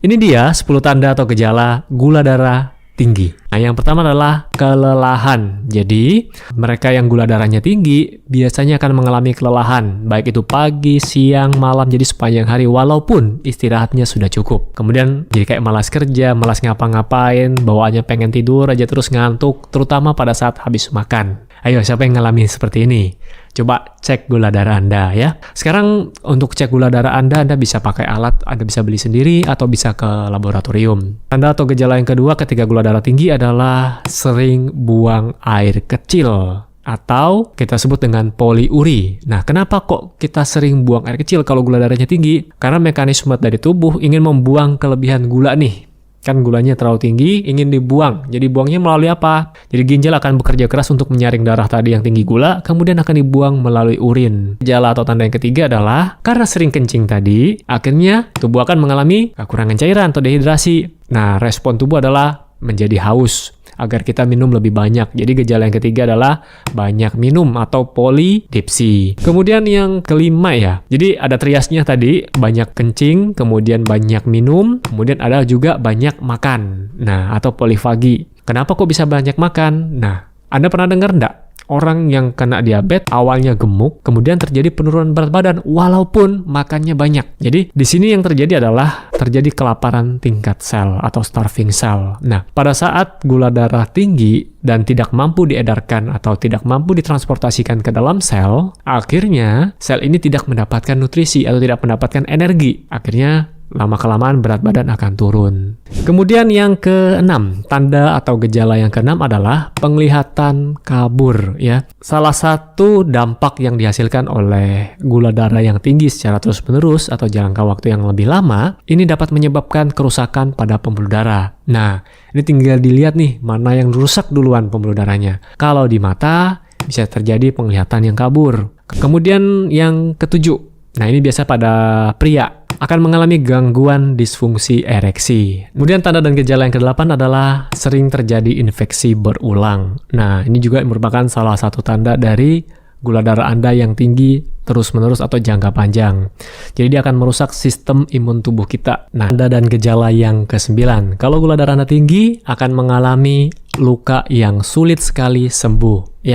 Ini dia 10 tanda atau gejala gula darah tinggi. Nah, yang pertama adalah kelelahan. Jadi, mereka yang gula darahnya tinggi biasanya akan mengalami kelelahan, baik itu pagi, siang, malam, jadi sepanjang hari walaupun istirahatnya sudah cukup. Kemudian jadi kayak malas kerja, malas ngapa-ngapain, bawaannya pengen tidur aja terus ngantuk, terutama pada saat habis makan. Ayo, siapa yang ngalamin seperti ini? Coba cek gula darah Anda ya. Sekarang untuk cek gula darah Anda bisa pakai alat, Anda bisa beli sendiri atau bisa ke laboratorium. Tanda atau gejala yang kedua ketika gula darah tinggi adalah sering buang air kecil atau kita sebut dengan poliuri. Nah, kenapa kok kita sering buang air kecil kalau gula darahnya tinggi? Karena mekanisme dari tubuh ingin membuang kelebihan gula nih. Kan gulanya terlalu tinggi, ingin dibuang. Jadi buangnya melalui apa? Jadi ginjal akan bekerja keras untuk menyaring darah tadi yang tinggi gula, kemudian akan dibuang melalui urin. Gejala atau tanda yang ketiga adalah karena sering kencing tadi, akhirnya tubuh akan mengalami kekurangan cairan atau dehidrasi. Nah, respon tubuh adalah menjadi haus agar kita minum lebih banyak. Jadi gejala yang ketiga adalah banyak minum atau polidipsi. Kemudian yang kelima ya. Jadi ada triasnya tadi, banyak kencing, kemudian banyak minum, kemudian ada juga banyak makan. Nah, atau polifagi. Kenapa kok bisa banyak makan? Nah, Anda pernah dengar enggak? Orang yang kena diabetes awalnya gemuk, kemudian terjadi penurunan berat badan walaupun makannya banyak. Jadi di sini yang terjadi adalah terjadi kelaparan tingkat sel atau starving cell. Nah, pada saat gula darah tinggi dan tidak mampu diedarkan atau tidak mampu ditransportasikan ke dalam sel, akhirnya sel ini tidak mendapatkan nutrisi atau tidak mendapatkan energi. Akhirnya lama-kelamaan berat badan akan turun. Kemudian yang keenam, tanda atau gejala yang keenam adalah penglihatan kabur ya. Salah satu dampak yang dihasilkan oleh gula darah yang tinggi secara terus-menerus atau jangka waktu yang lebih lama, ini dapat menyebabkan kerusakan pada pembuluh darah. Nah, ini tinggal dilihat nih mana yang rusak duluan pembuluh darahnya. Kalau di mata bisa terjadi penglihatan yang kabur. Kemudian yang ketujuh, nah ini biasa pada pria, akan mengalami gangguan disfungsi ereksi. Kemudian tanda dan gejala yang ke-8 adalah sering terjadi infeksi berulang. Nah, ini juga merupakan salah satu tanda dari gula darah Anda yang tinggi terus-menerus atau jangka panjang. Jadi dia akan merusak sistem imun tubuh kita. Nah, tanda dan gejala yang ke-9. Kalau gula darah Anda tinggi, akan mengalami luka yang sulit sekali sembuh. Ya.